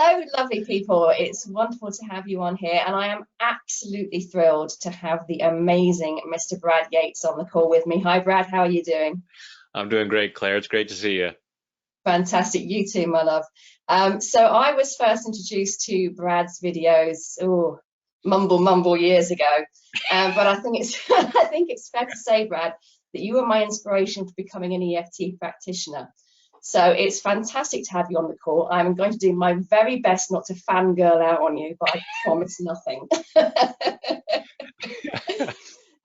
Hello, lovely people. It's wonderful to have you on here, and I am absolutely thrilled to have the amazing Mr. Brad Yates on the call with me. Hi, Brad. How are you doing? I'm doing great, Claire. It's great to see you. Fantastic. You too, my love. So I was first introduced to Brad's videos, mumble years ago. But I think it's I think it's fair to say, Brad, that you were my inspiration for becoming an EFT practitioner. So it's fantastic to have you on the call. I'm going to do my very best not to fangirl out on you, but I promise nothing.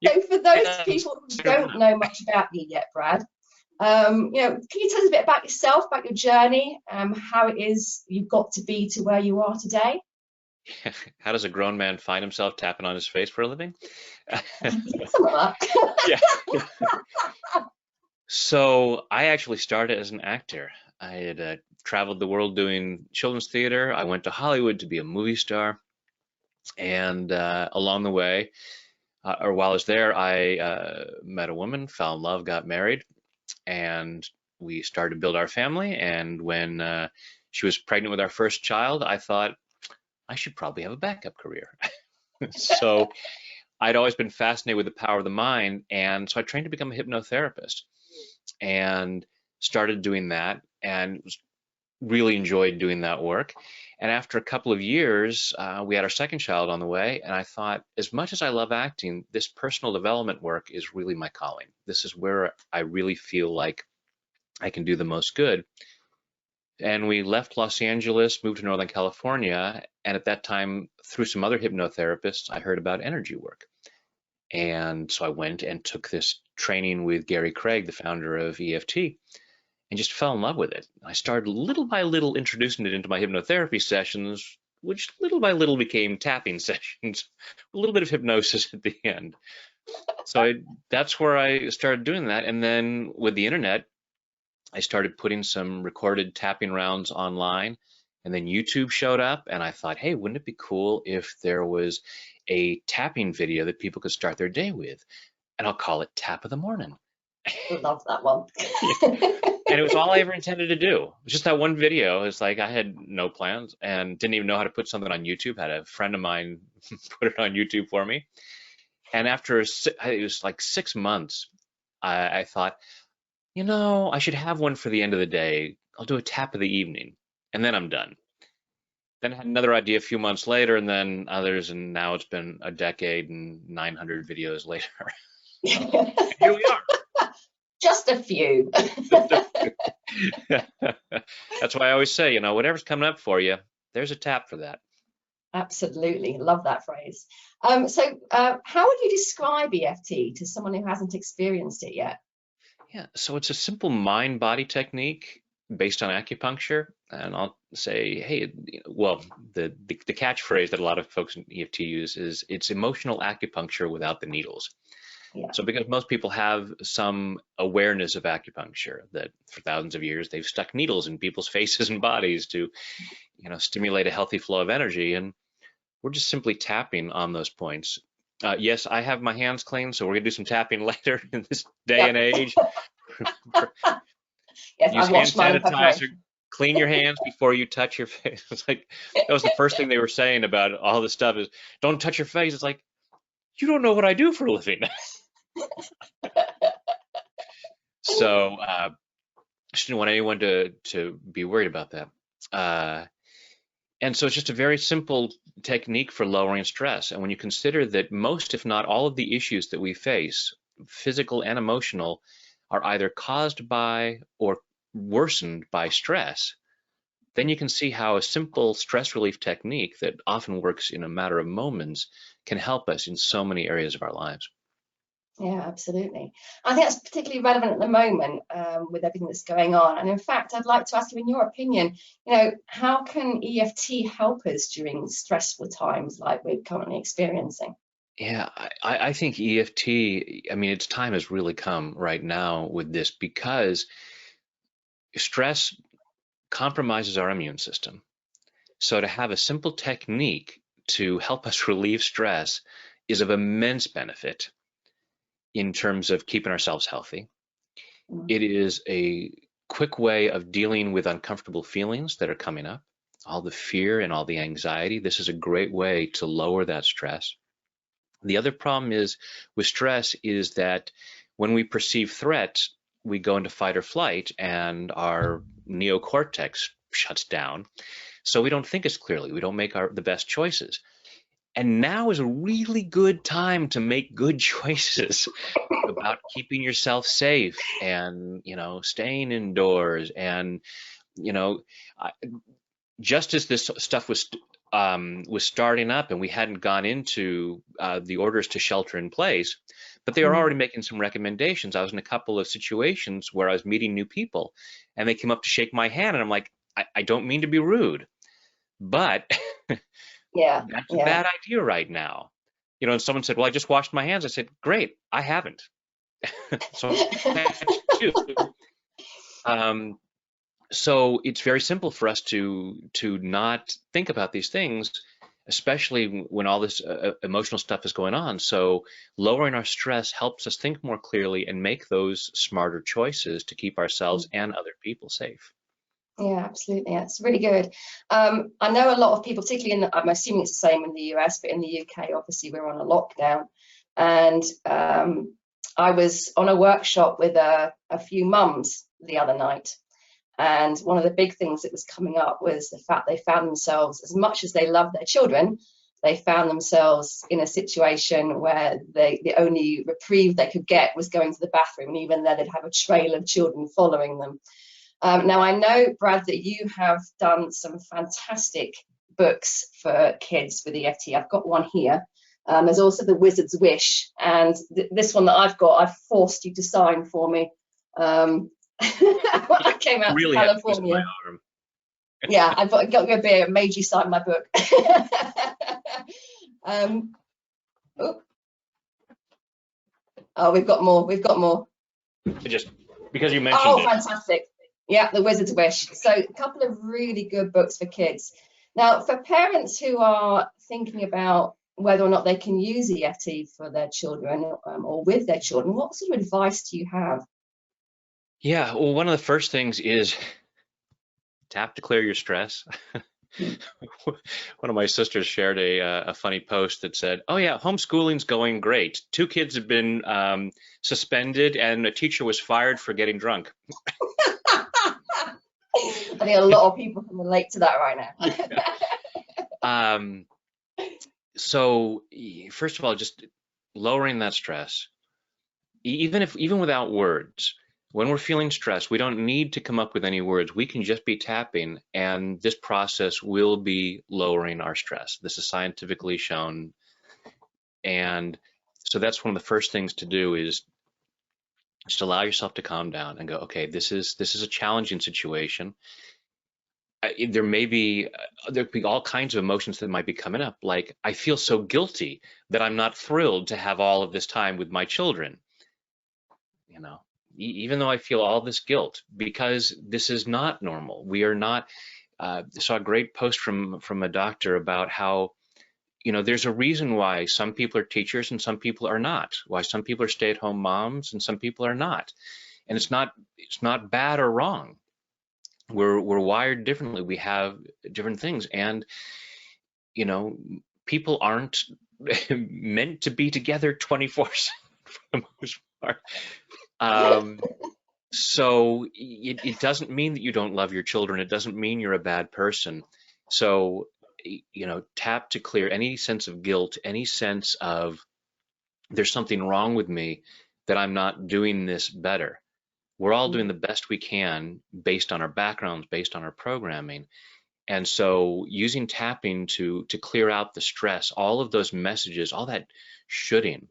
Yeah, So for those people who don't know much about you yet, Brad, can you tell us a bit about yourself, about your journey, how it is you got to be to where you are today? how does a grown man find himself tapping on his face for a living? Something like Yeah. So I actually started as an actor. I had traveled the world doing children's theater. I went to Hollywood to be a movie star, and along the way, or while I was there, I met a woman, fell in love, got married, and we started to build our family. And when she was pregnant with our first child, I thought I should probably have a backup career. So I'd always been fascinated with the power of the mind, and so I trained to become a hypnotherapist and started doing that, and really enjoyed doing that work. And after a couple of years, we had our second child on the way, and I thought, as much as I love acting, this personal development work is really my calling. This is where I really feel like I can do the most good. And we left Los Angeles, moved to Northern California, and at that time, through some other hypnotherapists, I heard about energy work. And so I went and took this training with Gary Craig, the founder of EFT, and just fell in love with it. I started little by little introducing it into my hypnotherapy sessions, which little by little became tapping sessions, a little bit of hypnosis at the end. So that's where I started doing that. And then with the internet, I started putting some recorded tapping rounds online, and then YouTube showed up, and I thought, hey, wouldn't it be cool if there was a tapping video that people could start their day with? And I'll call it Tap of the Morning. love that one. And it was all I ever intended to do. It was just that one video. It's like I had no plans and didn't even know how to put something on YouTube. Had a friend of mine put it on YouTube for me. And after it was like 6 months, I thought, I should have one for the end of the day. I'll do a tap of the evening, and then I'm done. Then I had another idea a few months later, and then others, and now it's been a decade and 900 videos later. And here we Just a few. are. That's why I always say, whatever's coming up for you, there's a tap for that. Absolutely. Love that phrase. How would you describe EFT to someone who hasn't experienced it yet? Yeah, so it's a simple mind-body technique based on acupuncture, and I'll say, hey, well, the catchphrase that a lot of folks in EFT use is it's emotional acupuncture without the needles. Yeah. So because most people have some awareness of acupuncture, that for thousands of years they've stuck needles in people's faces and bodies to, stimulate a healthy flow of energy, and we're just simply tapping on those points. Yes, I have my hands clean, so we're gonna do some tapping later in this day and Yep. age. Yes, Use I've hand watched mine in sanitizer. preparation. Clean your hands before you touch your face. It's like that was the first thing they were saying about all this stuff is don't touch your face. It's like you don't know what I do for a living. So just didn't want anyone to be worried about that. And so it's just a very simple technique for lowering stress. And when you consider that most, if not all of the issues that we face, physical and emotional, are either caused by or worsened by stress, then you can see how a simple stress relief technique that often works in a matter of moments can help us in so many areas of our lives. Yeah, absolutely. I think that's particularly relevant at the moment with everything that's going on. And in fact, I'd like to ask you, in your opinion, how can EFT help us during stressful times like we're currently experiencing? Yeah, I think EFT, I mean, its time has really come right now with this because stress compromises our immune system. So to have a simple technique to help us relieve stress is of immense benefit in terms of keeping ourselves healthy. Mm. It is a quick way of dealing with uncomfortable feelings that are coming up. all the fear and all the anxiety. This is a great way to lower that stress. The other problem is with stress is that when we perceive threats, we go into fight or flight and our neocortex shuts down. So we don't think as clearly. We don't make the best choices. And now is a really good time to make good choices about keeping yourself safe and, staying indoors and, you know, just as this stuff was starting up and we hadn't gone into the orders to shelter in place, but they were already making some recommendations. I was in a couple of situations where I was meeting new people and they came up to shake my hand and I'm like, I don't mean to be rude, but Yeah, that's a yeah. bad idea right now. And someone said, well, I just washed my hands. I said, great, I haven't. So too. So it's very simple for us to not think about these things, especially when all this emotional stuff is going on. So lowering our stress helps us think more clearly and make those smarter choices to keep ourselves and other people safe. Yeah, absolutely. Yeah, it's really good. I know a lot of people, particularly I'm assuming it's the same in the US, but in the UK, obviously we're on a lockdown. And I was on a workshop with a few mums the other night. And one of the big things that was coming up was the fact they found themselves, as much as they love their children, they found themselves in a situation where the only reprieve they could get was going to the bathroom. And even then, they'd have a trail of children following them. Now, I know, Brad, that you have done some fantastic books for kids with the Yeti. I've got one here. There's also The Wizard's Wish. And this one that I've got, I've forced you to sign for me. When I came out Really to had to twist my California. arm. Yeah, I've got a beer, made you sign my book. Oh, we've got more. We've got more. Just because you mentioned Oh, it. fantastic. Yeah, The Wizard's Wish. So a couple of really good books for kids. Now, for parents who are thinking about whether or not they can use a Yeti for their children or with their children, what sort of advice do you have? Yeah, well, one of the first things is tap to clear your stress. One of my sisters shared a funny post that said, "Oh yeah, homeschooling's going great. 2 kids have been suspended, and a teacher was fired for getting drunk." I think a lot of people can relate to that right now. So first of all, just lowering that stress, even without words. When we're feeling stressed, we don't need to come up with any words. We can just be tapping, and this process will be lowering our stress. This is scientifically shown. And so that's one of the first things to do is just allow yourself to calm down and go, okay, this is a challenging situation. There could be all kinds of emotions that might be coming up. Like, I feel so guilty that I'm not thrilled to have all of this time with my children. You know, even though I feel all this guilt, because this is not normal. We are not. Saw a great post from a doctor about how, there's a reason why some people are teachers and some people are not. Why some people are stay-at-home moms and some people are not. And it's not bad or wrong. We're wired differently. We have different things, and you know, people aren't meant to be together 24/7 for the most part. Um, so it doesn't mean that you don't love your children. It doesn't mean you're a bad person. So, tap to clear any sense of guilt, any sense of there's something wrong with me, that I'm not doing this better. We're all doing the best we can based on our backgrounds, based on our programming. And so using tapping to clear out the stress, all of those messages, all that shoulding,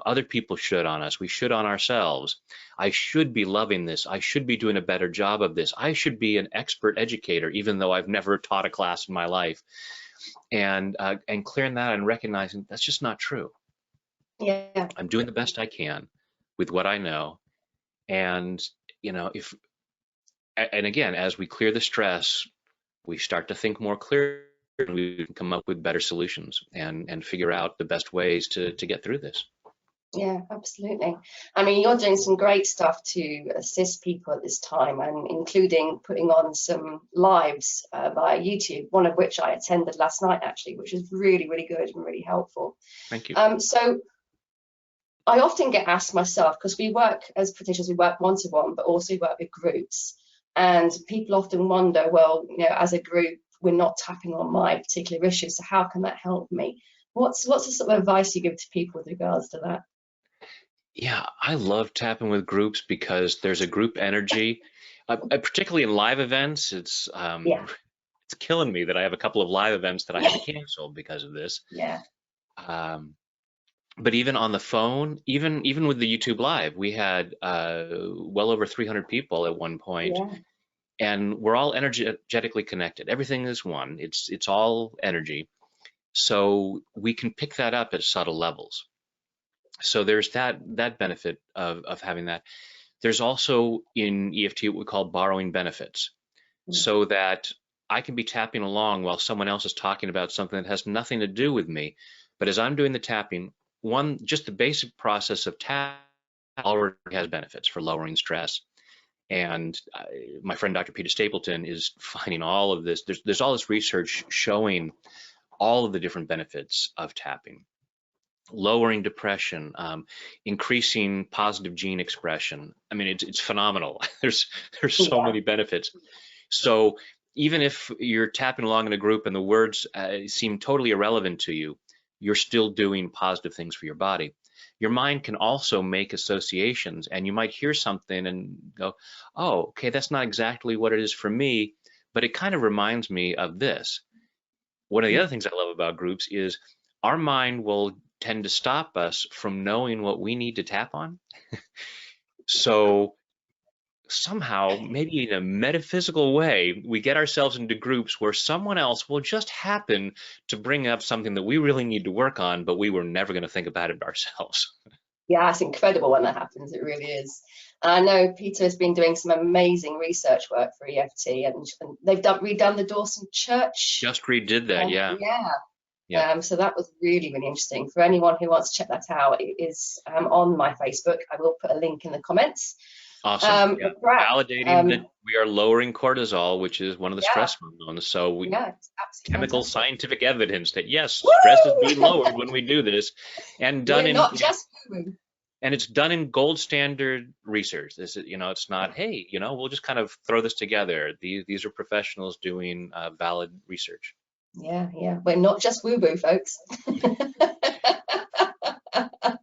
other people should on us. We should on ourselves. I should be loving this. I should be doing a better job of this. I should be an expert educator, even though I've never taught a class in my life. And clearing that and recognizing that's just not true. Yeah. I'm doing the best I can with what I know. And, if, and again, as we clear the stress, we start to think more clearly, and we can come up with better solutions and figure out the best ways to get through this. Yeah, absolutely. I mean, you're doing some great stuff to assist people at this time, and including putting on some lives via YouTube, one of which I attended last night, actually, which is really, really good and really helpful. Thank you. So I often get asked myself, because we work as practitioners, we work one-to-one, but also we work with groups. And people often wonder, well, you know, as a group, we're not tapping on my particular issue, so how can that help me? What's the sort of advice you give to people with regards to that? Yeah, I love tapping with groups because there's a group energy. Particularly in live events, Yeah, it's killing me that I have a couple of live events that I had to cancel because of this. yeah, Um, but even on the phone, even with the YouTube Live, we had well over 300 people at one point, yeah, and we're all energetically connected. Everything is one. It's all energy, so we can pick that up at subtle levels. So there's that benefit of having that. There's also in EFT what we call borrowing benefits, mm, so that I can be tapping along while someone else is talking about something that has nothing to do with me. But as I'm doing the tapping, just the basic process of tap already has benefits for lowering stress. And my friend Dr. Peter Stapleton is finding all of this. There's all this research showing all of the different benefits of tapping, lowering depression, increasing positive gene expression. I mean, it's phenomenal. There's so yeah, many benefits. So even if you're tapping along in a group and the words seem totally irrelevant to you, you're still doing positive things for your body. Your mind can also make associations, and you might hear something and go, oh, okay, that's not exactly what it is for me, but it kind of reminds me of this. One of the mm, other things I love about groups is our mind will tend to stop us from knowing what we need to tap on. So somehow, maybe in a metaphysical way, we get ourselves into groups where someone else will just happen to bring up something that we really need to work on, but we were never going to think about it ourselves. yeah. It's incredible when that happens. It really is. And I know Peter has been doing some amazing research work for EFT, and they've redone the Dawson Church. Just redid that, yeah, Yeah. yeah. So that was really, really interesting. For anyone who wants to check that out, it is on my Facebook. I will put a link in the comments. Awesome. Yeah. But Brad, Validating that we are lowering cortisol, which is one of the yeah, stress hormones. So we yeah, it's absolutely chemical fantastic. scientific evidence that yes, stress is being Woo! lowered when we do this, and done We're in not just woo-woo. and it's done in gold standard research. This is, it's not, hey, we'll just kind of throw this together. These are professionals doing valid research. Yeah, yeah. We're not just woo-woo, folks.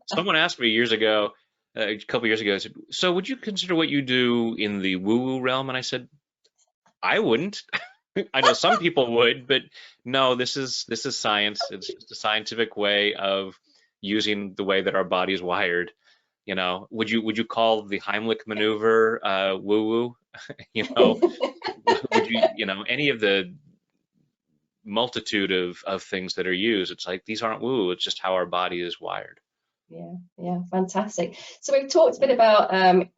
Someone asked me years ago, a couple years ago, said, so would you consider what you do in the woo-woo realm? And I said, I wouldn't. I know some people would, but no, this is science. It's just a scientific way of using the way that our body is wired. Would you call the Heimlich maneuver woo-woo? You know, would any of the multitude of things that are used? It's like these aren't woo. It's just how our body is wired. Yeah, yeah, fantastic. So we've talked a bit about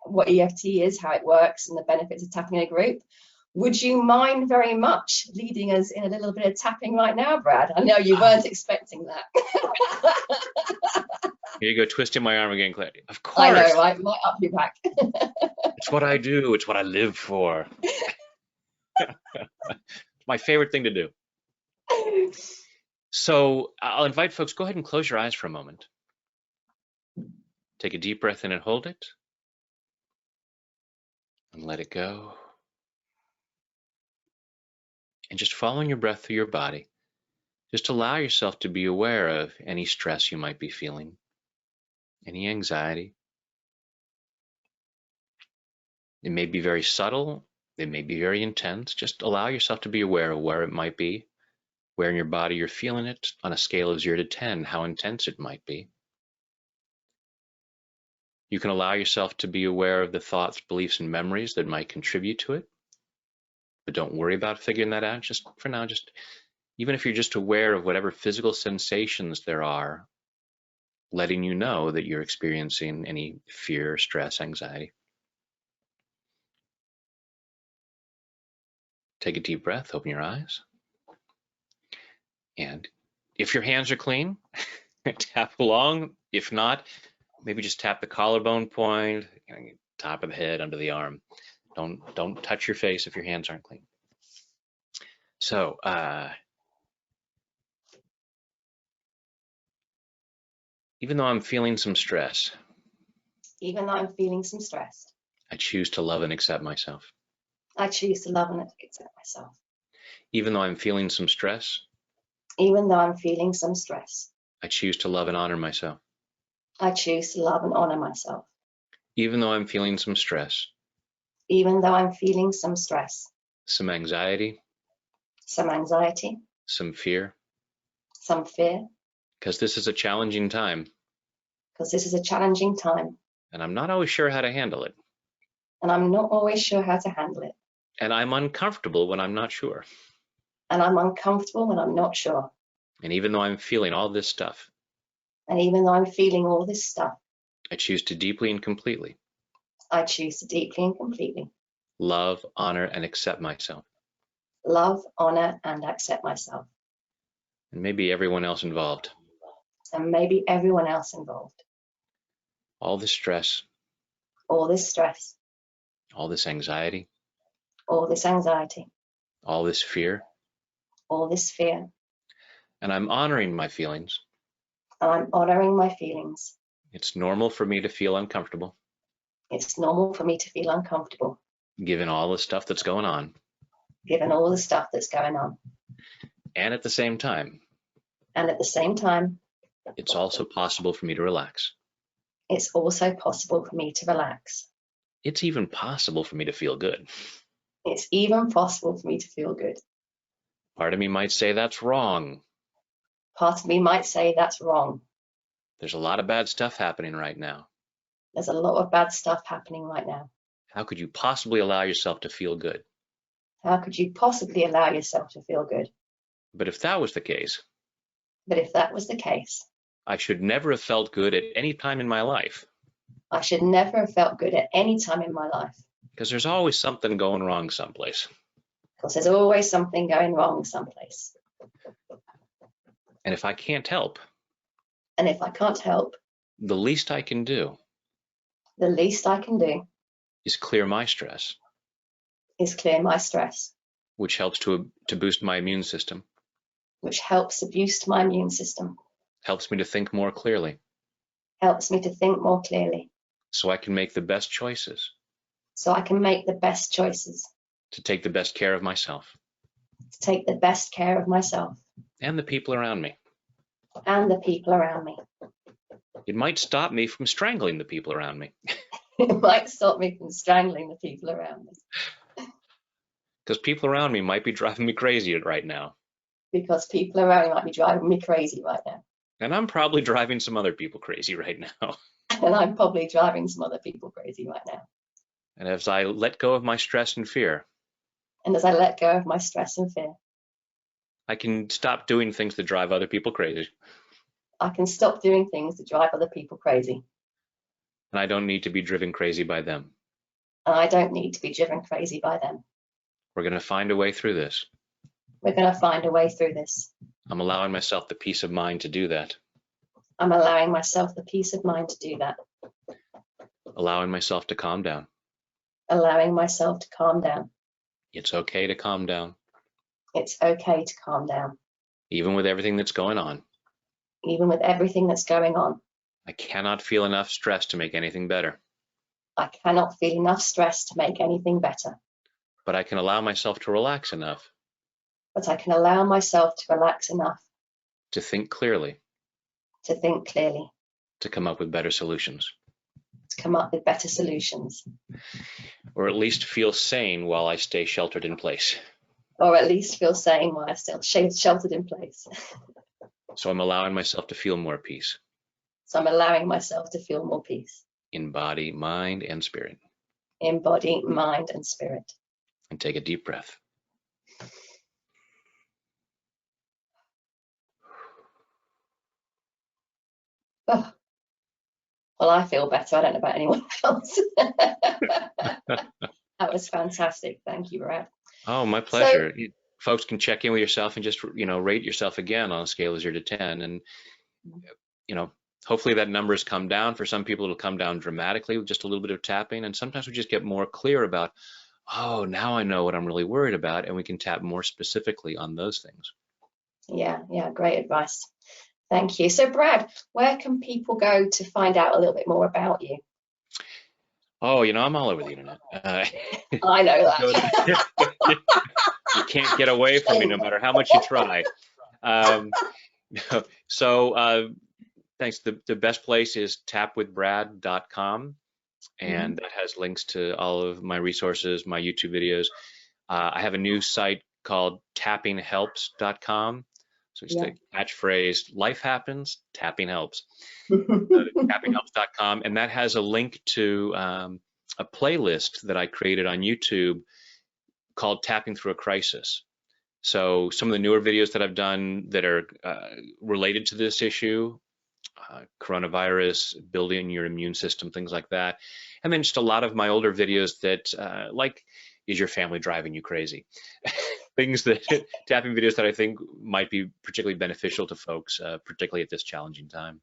what EFT is, how it works, and the benefits of tapping in a group. Would you mind very much leading us in a little bit of tapping right now, Brad? I know you weren't expecting that. Here you go, twisting my arm again, Claudia. Of I know, course, right? Right up your back. it's what I do. It's what I live for. It's my favorite thing to do. So I'll invite folks, go ahead and close your eyes for a moment. Take a deep breath in and hold it, and let it go. And just following your breath through your body, just allow yourself to be aware of any stress you might be feeling, any anxiety. It may be very subtle, it may be very intense. Just allow yourself to be aware of where it might be, where in your body you're feeling it on a scale of 0 to 10, how intense it might be. You can allow yourself to be aware of the thoughts, beliefs, and memories that might contribute to it, but don't worry about figuring that out. Just for now, just even if you're just aware of whatever physical sensations there are, letting you know that you're experiencing any fear, stress, anxiety. Take a deep breath, open your eyes. And if your hands are clean, tap along. If not, Maybe just tap the collarbone point, top of the head, under the arm. Don't touch your face if your hands aren't clean. So, even though I'm feeling some stress, even though I'm feeling some stress, I choose to love and accept myself. I choose to love and accept myself. Even though I'm feeling some stress, even though I'm feeling some stress, I choose to love and honor myself. I choose to love and honor myself. Even though I'm feeling some stress, even though I'm feeling some stress, some anxiety, some fear, some fear, because this is a challenging time, and I'm not always sure how to handle it. And I'm not always sure how to handle it. And I'm uncomfortable when I'm not sure. And I'm uncomfortable when I'm not sure. And even though I'm feeling all this stuff, and even though I'm feeling all this stuff, I choose to deeply and completely love, honor, and accept myself. Love, honor, and accept myself. And maybe everyone else involved. And maybe everyone else involved. All this stress. All this stress. All this anxiety. All this anxiety. All this fear. All this fear. And I'm honoring my feelings. And I'm honoring my feelings. It's normal for me to feel uncomfortable. It's normal for me to feel uncomfortable. Given all the stuff that's going on. Given all the stuff that's going on. And at the same time. It's also possible for me to relax. It's also possible for me to relax. It's even possible for me to feel good. It's even possible for me to feel good. Part of me might say that's wrong. Part of me might say that's wrong. There's a lot of bad stuff happening right now. There's a lot of bad stuff happening right now. How could you possibly allow yourself to feel good? How could you possibly allow yourself to feel good? But if that was the case, I should never have felt good at any time in my life. I should never have felt good at any time in my life. Because there's always something going wrong someplace. And if I can't help, the least I can do is clear my stress. Which helps to boost my immune system. Helps me to think more clearly. So I can make the best choices. To take the best care of myself. And the people around me. It might stop me from strangling the people around me. Because people around me might be driving me crazy right now. And I'm probably driving some other people crazy right now. And as I let go of my stress and fear, I can stop doing things that drive other people crazy. And I don't need to be driven crazy by them. We're going to find a way through this. I'm allowing myself the peace of mind to do that. Allowing myself to calm down. It's okay to calm down. Even with everything that's going on. I cannot feel enough stress to make anything better. But I can allow myself to relax enough. To think clearly. To come up with better solutions. Or at least feel sane while I stay sheltered in place. So I'm allowing myself to feel more peace. In body, mind, and spirit. And take a deep breath. Oh, well, I feel better. I don't know about anyone else. That was fantastic. Thank you, Brad. Oh, my pleasure. Folks can check in with yourself and just, rate yourself again on a scale of 0 to 10. And, hopefully that number's come down. For some people, it'll come down dramatically with just a little bit of tapping. And sometimes we just get more clear about, oh, now I know what I'm really worried about, and we can tap more specifically on those things. Yeah, great advice. Thank you. So Brad, where can people go to find out a little bit more about you? Oh, I'm all over the internet. I know that. You can't get away from me no matter how much you try. Um, so thanks. The best place is tapwithbrad.com, and that has links to all of my resources, my YouTube videos. I have a new site called tappinghelps.com. So it's the catchphrase, life happens, tapping helps. Tappinghelps.com, and that has a link to a playlist that I created on YouTube called Tapping Through a Crisis. So some of the newer videos that I've done that are related to this issue, coronavirus, building your immune system, things like that. And then just a lot of my older videos that like, is your family driving you crazy? Things that, tapping videos that I think might be particularly beneficial to folks, particularly at this challenging time.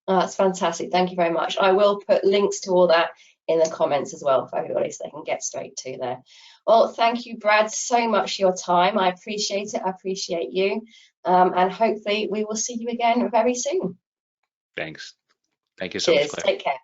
Oh, that's fantastic. Thank you very much. I will put links to all that in the comments as well for everybody so they can get straight to there. Well, thank you, Brad, so much for your time. I appreciate it. I appreciate you. And hopefully we will see you again very soon. Thanks. Thank you so much, Claire. Take care.